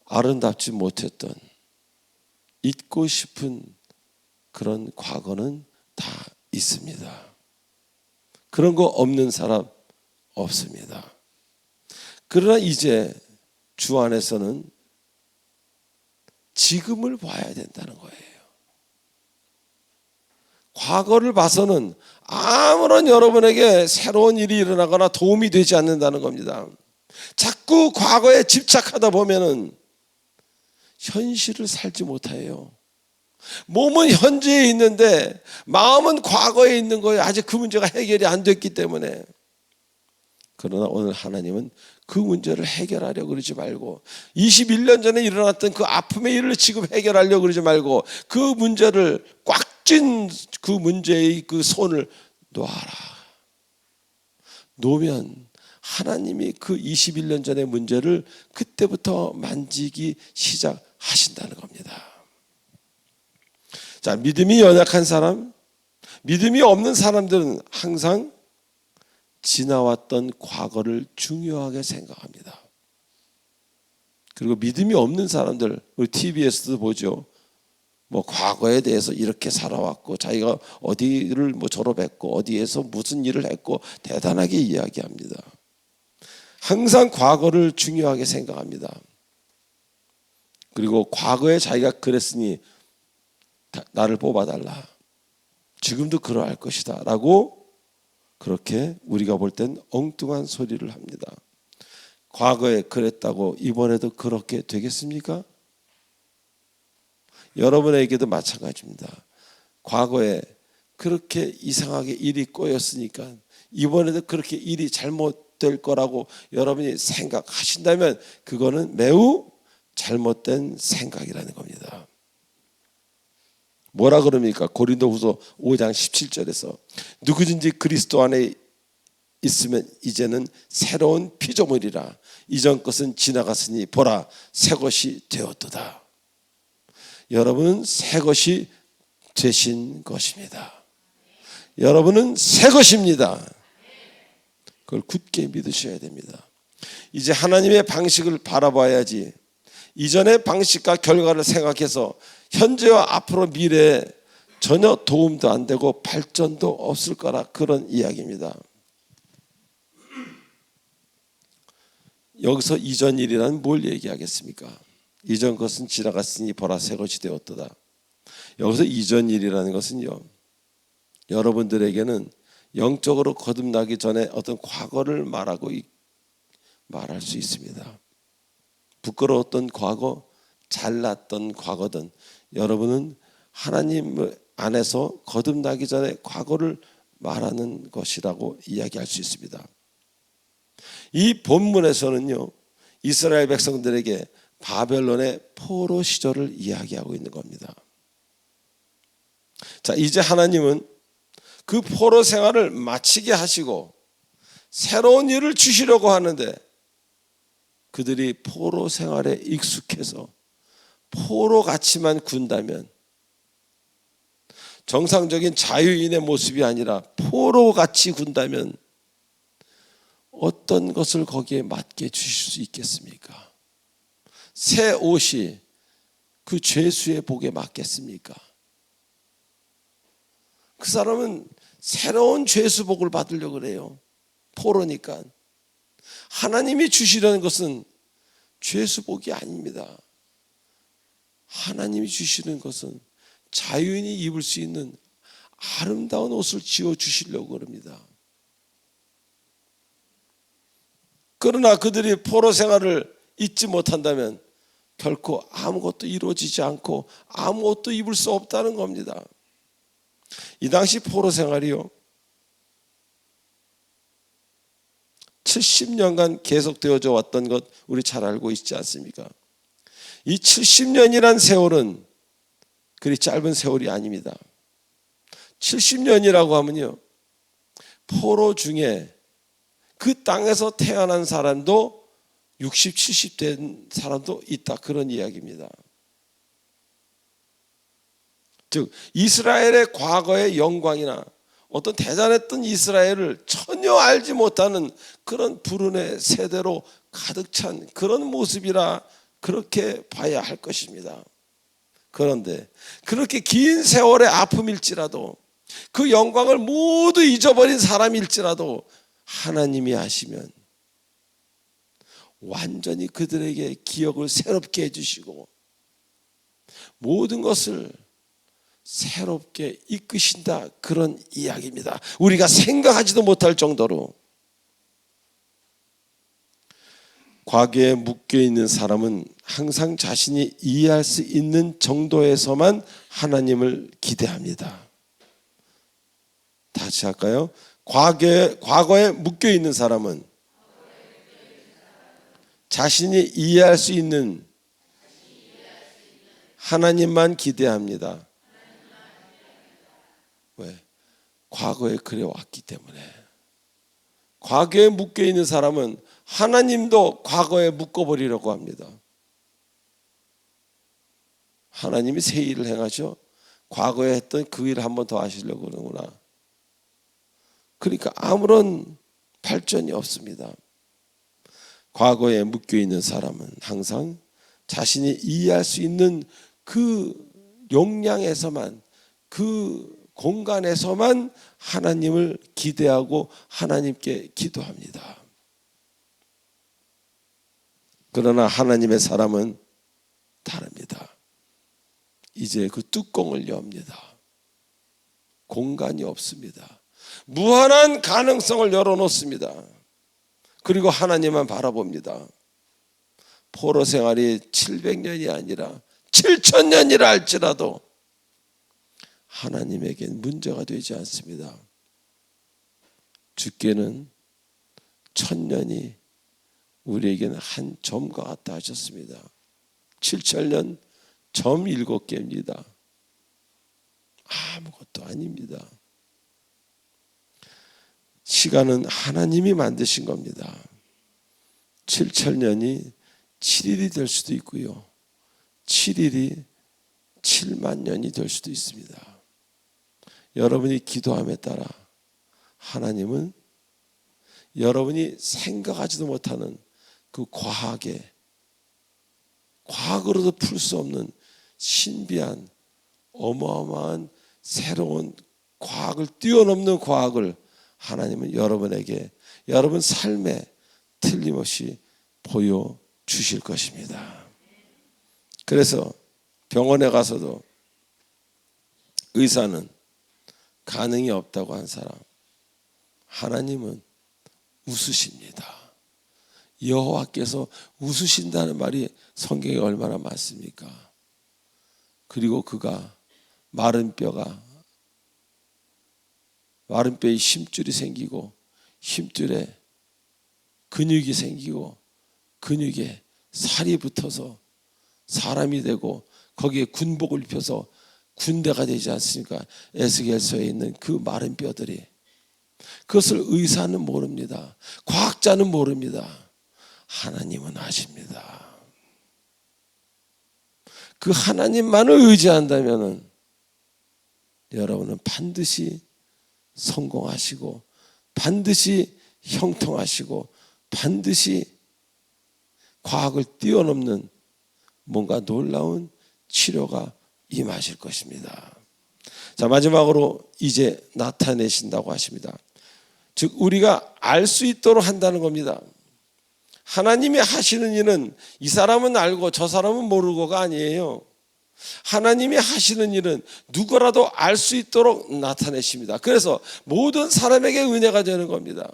S1: 아름답지 못했던, 잊고 싶은 그런 과거는 다 있습니다. 그런 거 없는 사람 없습니다. 그러나 이제 주 안에서는 지금을 봐야 된다는 거예요. 과거를 봐서는 아무런 여러분에게 새로운 일이 일어나거나 도움이 되지 않는다는 겁니다. 자꾸 과거에 집착하다 보면은 현실을 살지 못해요. 몸은 현재에 있는데 마음은 과거에 있는 거예요. 아직 그 문제가 해결이 안 됐기 때문에. 그러나 오늘 하나님은 그 문제를 해결하려고 그러지 말고 21년 전에 일어났던 그 아픔의 일을 지금 해결하려고 그러지 말고 그 문제를 꽉 쥔 그 문제의 그 손을 놓아라. 놓으면 하나님이 그 21년 전의 문제를 그때부터 만지기 시작하신다는 겁니다. 자, 믿음이 연약한 사람, 믿음이 없는 사람들은 항상 지나왔던 과거를 중요하게 생각합니다. 그리고 믿음이 없는 사람들, 우리 TV에서도 보죠. 뭐 과거에 대해서 이렇게 살아왔고 자기가 어디를 뭐 졸업했고 어디에서 무슨 일을 했고 대단하게 이야기합니다. 항상 과거를 중요하게 생각합니다. 그리고 과거에 자기가 그랬으니 나를 뽑아달라. 지금도 그러할 것이다 라고 그렇게 우리가 볼 땐 엉뚱한 소리를 합니다. 과거에 그랬다고 이번에도 그렇게 되겠습니까? 여러분에게도 마찬가지입니다. 과거에 그렇게 이상하게 일이 꼬였으니까 이번에도 그렇게 일이 잘못될 거라고 여러분이 생각하신다면 그거는 매우 잘못된 생각이라는 겁니다. 뭐라 그럽니까? 고린도후서 5장 17절에서 누구든지 그리스도 안에 있으면 이제는 새로운 피조물이라 이전 것은 지나갔으니 보라 새 것이 되었도다. 여러분은 새 것이 되신 것입니다. 여러분은 새 것입니다. 그걸 굳게 믿으셔야 됩니다. 이제 하나님의 방식을 바라봐야지 이전의 방식과 결과를 생각해서 현재와 앞으로 미래에 전혀 도움도 안 되고 발전도 없을 거라 그런 이야기입니다. 여기서 이전 일이란 뭘 얘기하겠습니까? 이전 것은 지나갔으니 보라 새 것이 되었도다. 여기서 이전 일이라는 것은요, 여러분들에게는 영적으로 거듭나기 전에 어떤 과거를 말할 수 있습니다. 부끄러웠던 과거, 잘났던 과거든 여러분은 하나님 안에서 거듭나기 전에 과거를 말하는 것이라고 이야기할 수 있습니다. 이 본문에서는요, 이스라엘 백성들에게 바벨론의 포로 시절을 이야기하고 있는 겁니다. 자, 이제 하나님은 그 포로 생활을 마치게 하시고 새로운 일을 주시려고 하는데 그들이 포로 생활에 익숙해서 포로 같이만 군다면 정상적인 자유인의 모습이 아니라 포로 같이 군다면 어떤 것을 거기에 맞게 주실 수 있겠습니까? 새 옷이 그 죄수의 복에 맞겠습니까? 그 사람은 새로운 죄수복을 받으려고 그래요. 포로니까. 하나님이 주시려는 것은 죄수복이 아닙니다. 하나님이 주시는 것은 자유인이 입을 수 있는 아름다운 옷을 지어 주시려고 합니다. 그러나 그들이 포로 생활을 잊지 못한다면 결코 아무것도 이루어지지 않고 아무것도 입을 수 없다는 겁니다. 이 당시 포로 생활이요 70년간 계속되어져 왔던 것 우리 잘 알고 있지 않습니까? 이 70년이란 세월은 그리 짧은 세월이 아닙니다. 70년이라고 하면요 포로 중에 그 땅에서 태어난 사람도 60, 70 된 사람도 있다 그런 이야기입니다. 즉 이스라엘의 과거의 영광이나 어떤 대단했던 이스라엘을 전혀 알지 못하는 그런 불운의 세대로 가득 찬 그런 모습이라 그렇게 봐야 할 것입니다. 그런데 그렇게 긴 세월의 아픔일지라도 그 영광을 모두 잊어버린 사람일지라도 하나님이 하시면 완전히 그들에게 기억을 새롭게 해주시고 모든 것을 새롭게 이끄신다 그런 이야기입니다. 우리가 생각하지도 못할 정도로. 과거에 묶여있는 사람은 항상 자신이 이해할 수 있는 정도에서만 하나님을 기대합니다. 다시 할까요? 과거에 묶여있는 사람은 자신이 이해할 수 있는 하나님만 기대합니다. 왜? 과거에 그래왔기 때문에. 과거에 묶여있는 사람은 하나님도 과거에 묶어버리려고 합니다. 하나님이 새 일을 행하죠. 과거에 했던 그 일을 한 번 더 하시려고 그러는구나. 그러니까 아무런 발전이 없습니다. 과거에 묶여있는 사람은 항상 자신이 이해할 수 있는 그 용량에서만, 그 공간에서만 하나님을 기대하고 하나님께 기도합니다. 그러나 하나님의 사람은 다릅니다. 이제 그 뚜껑을 엽니다. 공간이 없습니다. 무한한 가능성을 열어놓습니다. 그리고 하나님만 바라봅니다. 포로 생활이 700년이 아니라 7,000년이라 할지라도 하나님에겐 문제가 되지 않습니다. 주께는 1000년이 우리에게는 한 점과 같다 하셨습니다. 7,000년 점 7개입니다. 아무것도 아닙니다. 시간은 하나님이 만드신 겁니다. 7,000년이 7일이 될 수도 있고요. 7일이 7만 년이 될 수도 있습니다. 여러분이 기도함에 따라 하나님은 여러분이 생각하지도 못하는 그 과학으로도 풀 수 없는 신비한 어마어마한 새로운 과학을 뛰어넘는 과학을 하나님은 여러분에게 여러분 삶에 틀림없이 보여주실 것입니다. 그래서 병원에 가서도 의사는 가능이 없다고 한 사람, 하나님은 웃으십니다. 여호와께서 웃으신다는 말이 성경에 얼마나 많습니까? 그리고 그가 마른 뼈에 힘줄이 생기고 힘줄에 근육이 생기고 근육에 살이 붙어서 사람이 되고 거기에 군복을 입혀서 군대가 되지 않습니까? 에스겔서에 있는 그 마른 뼈들이. 그것을 의사는 모릅니다. 과학자는 모릅니다. 하나님은 아십니다. 그 하나님만을 의지한다면 여러분은 반드시 성공하시고 반드시 형통하시고 반드시 과학을 뛰어넘는 뭔가 놀라운 치료가 임하실 것입니다. 자, 마지막으로 이제 나타내신다고 하십니다. 즉 우리가 알 수 있도록 한다는 겁니다. 하나님이 하시는 일은 이 사람은 알고 저 사람은 모르고가 아니에요. 하나님이 하시는 일은 누구라도 알 수 있도록 나타내십니다. 그래서 모든 사람에게 은혜가 되는 겁니다.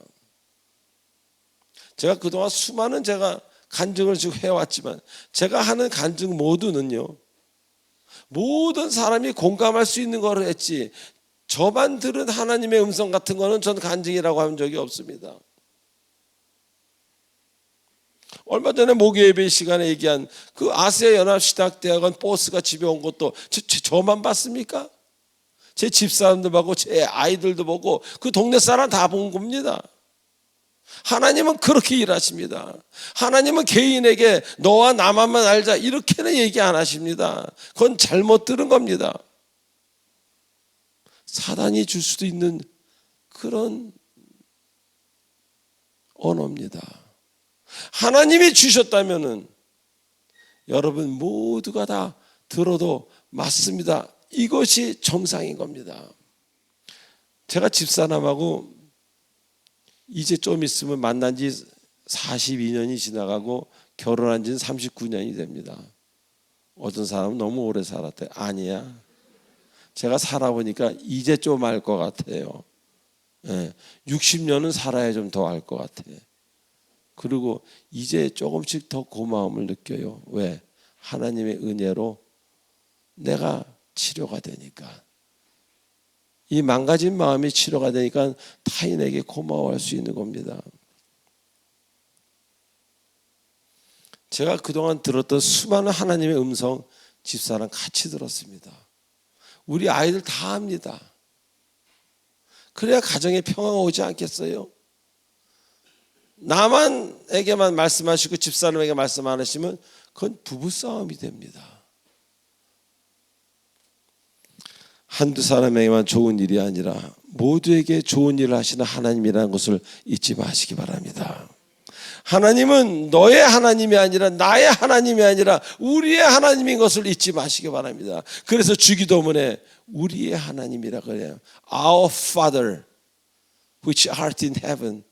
S1: 제가 그동안 수많은 제가 간증을 쭉 해왔지만 제가 하는 간증 모두는요, 모든 사람이 공감할 수 있는 걸 했지 저만 들은 하나님의 음성 같은 거는 전 간증이라고 한 적이 없습니다. 얼마 전에 목요예배 시간에 얘기한 그 아시아 연합시탁대학원 버스가 집에 온 것도 저만 봤습니까? 제 집사람도 보고 제 아이들도 보고 그 동네 사람 다 본 겁니다. 하나님은 그렇게 일하십니다. 하나님은 개인에게 너와 나만 알자 이렇게는 얘기 안 하십니다. 그건 잘못 들은 겁니다. 사단이 줄 수도 있는 그런 언어입니다. 하나님이 주셨다면은 여러분 모두가 다 들어도 맞습니다. 이것이 정상인 겁니다. 제가 집사람하고 이제 좀 있으면 만난 지 42년이 지나가고 결혼한 지는 39년이 됩니다. 어떤 사람은 너무 오래 살았대. 아니야. 제가 살아보니까 이제 좀 알 것 같아요. 60년은 살아야 좀 더 알 것 같아. 그리고 이제 조금씩 더 고마움을 느껴요. 왜? 하나님의 은혜로 내가 치료가 되니까. 이 망가진 마음이 치료가 되니까 타인에게 고마워할 수 있는 겁니다. 제가 그동안 들었던 수많은 하나님의 음성 집사랑 같이 들었습니다. 우리 아이들 다 합니다. 그래야 가정에 평화가 오지 않겠어요? 나만에게만 말씀하시고 집사람에게 말씀 안 하시면 그건 부부싸움이 됩니다. 한두 사람에게만 좋은 일이 아니라 모두에게 좋은 일을 하시는 하나님이라는 것을 잊지 마시기 바랍니다. 하나님은 너의 하나님이 아니라 나의 하나님이 아니라 우리의 하나님인 것을 잊지 마시기 바랍니다. 그래서 주기도문에 우리의 하나님이라 그래요. Our Father, which art in heaven.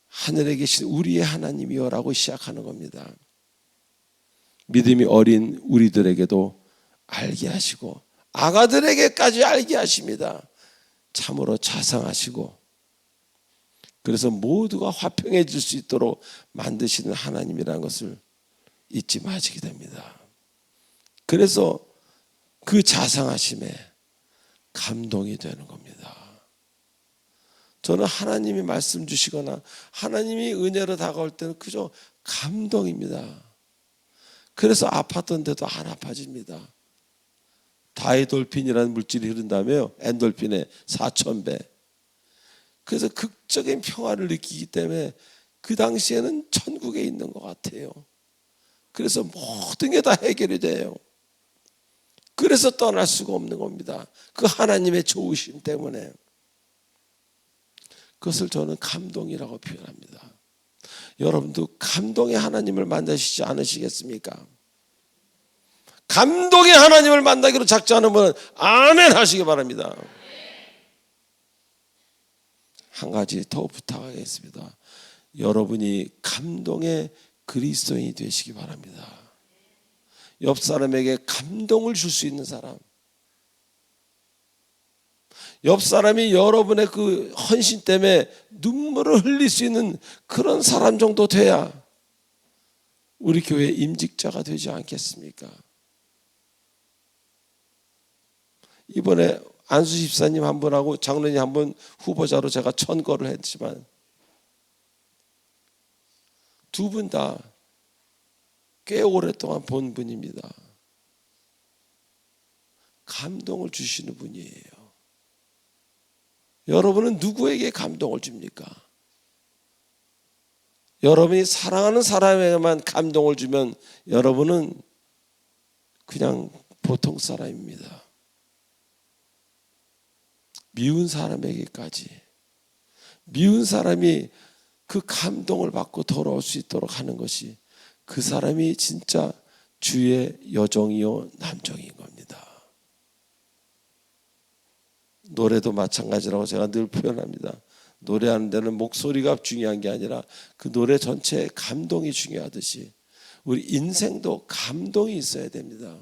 S1: 하늘에 계신 우리의 하나님이여라고 시작하는 겁니다. 믿음이 어린 우리들에게도 알게 하시고 아가들에게까지 알게 하십니다. 참으로 자상하시고 그래서 모두가 화평해질 수 있도록 만드시는 하나님이라는 것을 잊지 마시게 됩니다. 그래서 그 자상하심에 감동이 되는 겁니다. 저는 하나님이 말씀 주시거나 하나님이 은혜로 다가올 때는 그저 감동입니다. 그래서 아팠던 데도 안 아파집니다. 다이돌핀이라는 물질이 흐른다며요. 엔돌핀의 4000배. 그래서 극적인 평화를 느끼기 때문에 그 당시에는 천국에 있는 것 같아요. 그래서 모든 게 다 해결이 돼요. 그래서 떠날 수가 없는 겁니다. 그 하나님의 좋으심 때문에. 그것을 저는 감동이라고 표현합니다. 여러분도 감동의 하나님을 만나시지 않으시겠습니까? 감동의 하나님을 만나기로 작정하는 분은 아멘 하시기 바랍니다. 한 가지 더 부탁하겠습니다. 여러분이 감동의 그리스도인이 되시기 바랍니다. 옆 사람에게 감동을 줄 수 있는 사람, 옆 사람이 여러분의 그 헌신 때문에 눈물을 흘릴 수 있는 그런 사람 정도 돼야 우리 교회 임직자가 되지 않겠습니까? 이번에 안수 집사님 한 분하고 장로님 한 분 후보자로 제가 천거를 했지만 두 분 다 꽤 오랫동안 본 분입니다. 감동을 주시는 분이에요. 여러분은 누구에게 감동을 줍니까? 여러분이 사랑하는 사람에게만 감동을 주면 여러분은 그냥 보통 사람입니다. 미운 사람에게까지, 미운 사람이 그 감동을 받고 돌아올 수 있도록 하는 것이 그 사람이 진짜 주의 여종이요 남종인 겁니다. 노래도 마찬가지라고 제가 늘 표현합니다. 노래하는 데는 목소리가 중요한 게 아니라 그 노래 전체의 감동이 중요하듯이 우리 인생도 감동이 있어야 됩니다.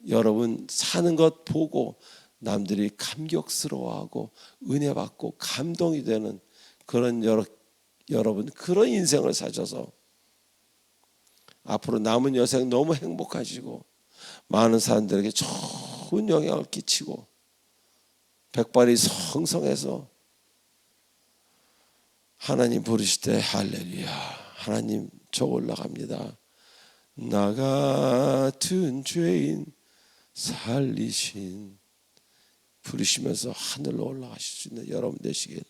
S1: 여러분 사는 것 보고 남들이 감격스러워하고 은혜 받고 감동이 되는 그런 여러분 그런 인생을 사셔서 앞으로 남은 여생 너무 행복하시고 많은 사람들에게 좋은 영향을 끼치고 백발이 성성해서 하나님 부르실 때 할렐루야 하나님 저 올라갑니다. 나 같은 죄인 살리신 부르시면서 하늘로 올라가실 수 있는 여러분 되시길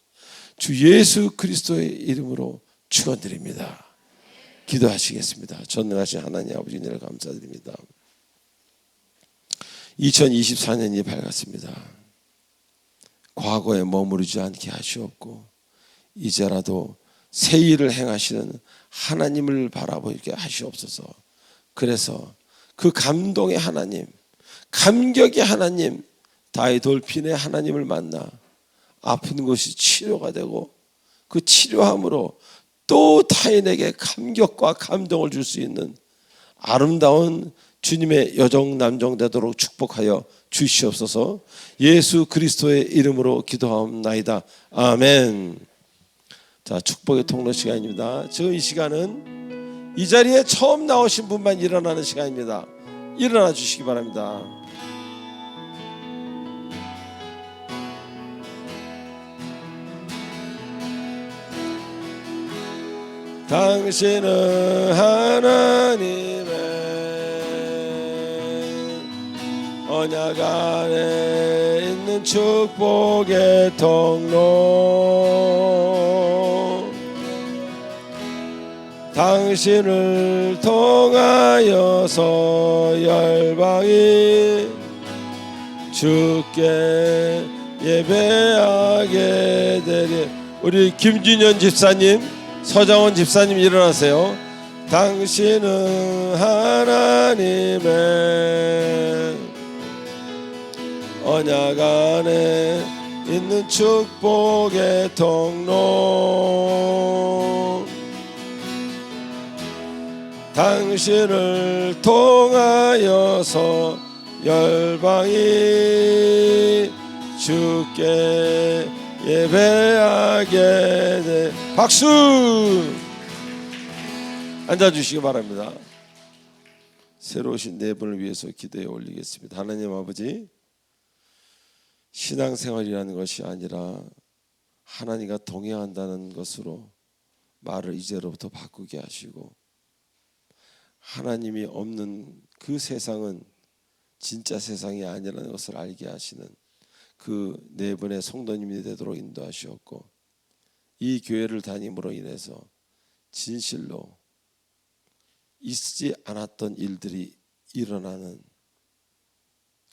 S1: 주 예수 그리스도의 이름으로 축원드립니다. 기도하시겠습니다. 전능하신 하나님 아버지 은혜를 감사드립니다. 2024년이 밝았습니다. 과거에 머무르지 않게 하시옵고 이제라도 새 일을 행하시는 하나님을 바라보게 하시옵소서. 그래서 그 감동의 하나님, 감격의 하나님, 다이돌핀의 하나님을 만나 아픈 곳이 치료가 되고 그 치료함으로 또 타인에게 감격과 감동을 줄 수 있는 아름다운 주님의 여종 남종 되도록 축복하여 주시옵소서. 예수 그리스도의 이름으로 기도하옵나이다. 아멘. 자, 축복의 통로 시간입니다. 지금 이 시간은 이 자리에 처음 나오신 분만 일어나는 시간입니다. 일어나 주시기 바랍니다. 당신은 하나님의 언약 안에 있는 축복의 통로 당신을 통하여서 열방이 주께 예배하게 되리. 우리 김준현 집사님, 서장원 집사님 일어나세요. 당신은 하나님의 언약 안에 있는 축복의 통로 당신을 통하여서 열방이 주께 예배하게 돼. 박수! 앉아주시기 바랍니다. 새로 오신 네 분을 위해서 기도해 올리겠습니다. 하나님 아버지, 신앙생활이라는 것이 아니라 하나님과 동행한다는 것으로 말을 이제로부터 바꾸게 하시고, 하나님이 없는 그 세상은 진짜 세상이 아니라는 것을 알게 하시는 그 네 분의 성도님이 되도록 인도하시었고, 이 교회를 다님으로 인해서 진실로 있지 않았던 일들이 일어나는,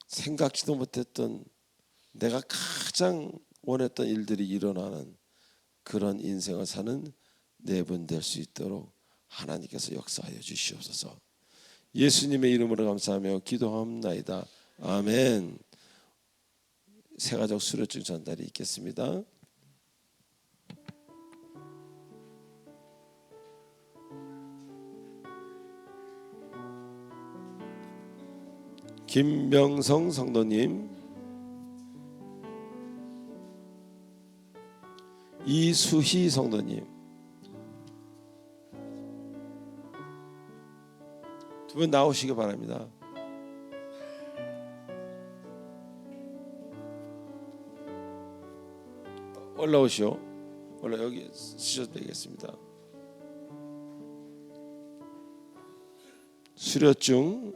S1: 생각지도 못했던 내가 가장 원했던 일들이 일어나는 그런 인생을 사는 네 분 될 수 있도록 하나님께서 역사하여 주시옵소서. 예수님의 이름으로 감사하며 기도합나이다. 아멘. 세가족 수료증 전달이 있겠습니다. 김명성 성도님, 이수희 성도님, 두 분 나오시기 바랍니다. 올라오시오. 여기 쓰셔도 되겠습니다. 수료증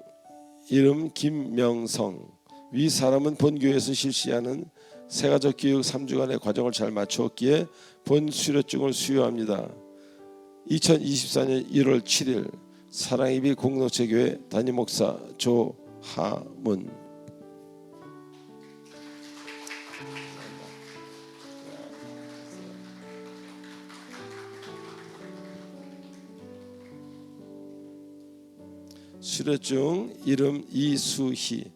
S1: 이름 김명성. 위 사람은 본교회에서 실시하는 세가족 교육 3주간의 과정을 잘 마쳤기에 본 수료증을 수여합니다. 2024년 1월 7일 사랑이비 공동체교회 담임목사 조하문. 수료증 이름 이수희.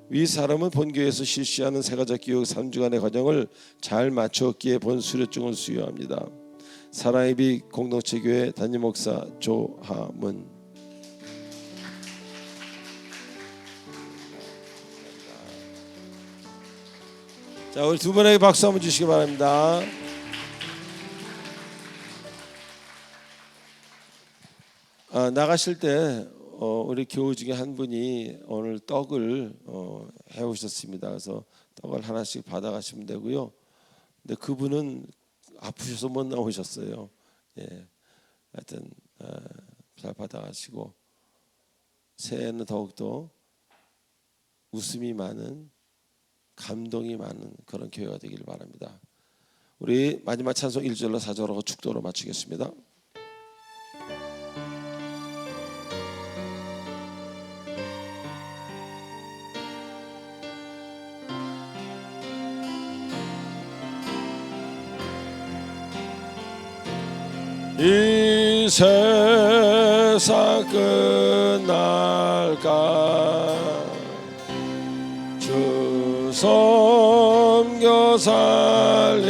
S1: 위 사람은 본교회에서 실시하는 세가족 교육 3주간의 과정을 잘 마쳤기에 본 수료증을 수여합니다. 사랑이비 공동체교회 담임목사 조하문. 자, 우리 두 분에게 박수 한번 주시기 바랍니다. 나가실 때 우리 교우 중에 한 분이 오늘 떡을 해오셨습니다. 그래서 떡을 하나씩 받아가시면 되고요. 근데 그분은 아프셔서 못 나오셨어요. 예, 하여튼 잘 받아가시고 새해에는 더욱더 웃음이 많은, 감동이 많은 그런 교회가 되길 바랍니다. 우리 마지막 찬송 1절로 4절로 축도로 마치겠습니다. 이 세상 끝날까 주 섬겨 살리니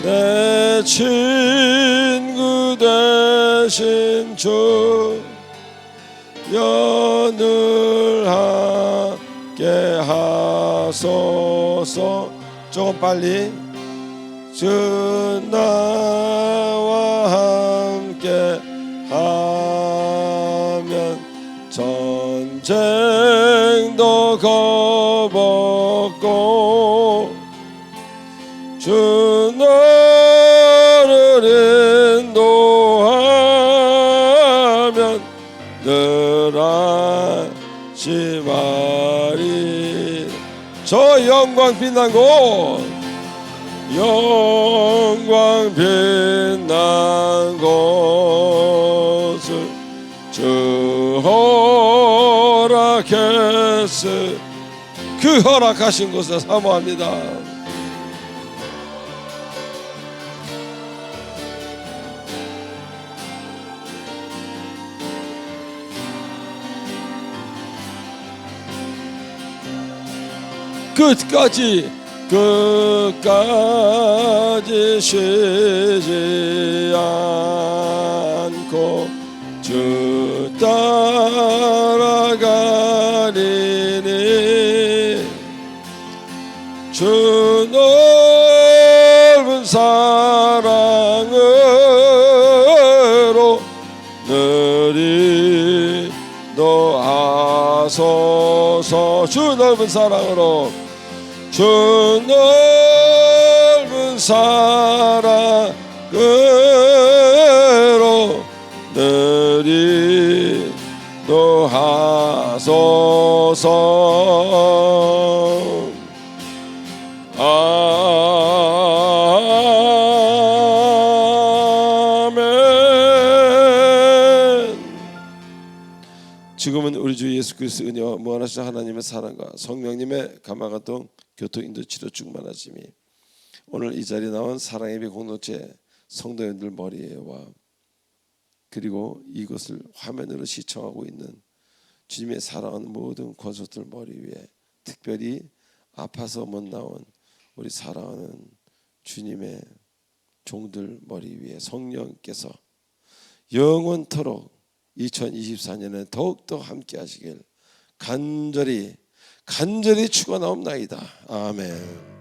S1: 내 친구 되신 주 연을 함께 하소서. 조금 빨리. 주 나와 함께 하면 전쟁도 겁없고 주 나와 영광 빛난 곳, 영광 빛난 곳을 주 허락했으. 그 허락하신 곳을 사모합니다. 끝까지 쉬지 않고 주 따라가리니 주 넓은 사랑으로 늘 인도하소서. 주 넓은 사랑으로, 주 넓은 사랑으로 늘 인도하소서. 아멘. 지금은 우리 주 예수 그리스도의 은혜와 무한하신 하나님의 사랑과 성령님의 감화감동 교통인도 치료 충만하심이 오늘 이 자리에 나온 사랑예배 공동체 성도님들 머리에와 그리고 이것을 화면으로 시청하고 있는 주님의 사랑하는 모든 권속들 머리 위에, 특별히 아파서 못 나온 우리 사랑하는 주님의 종들 머리 위에 성령께서 영원토록 2024년에 더욱더 함께 하시길 간절히 축원하옵나이다. 아멘.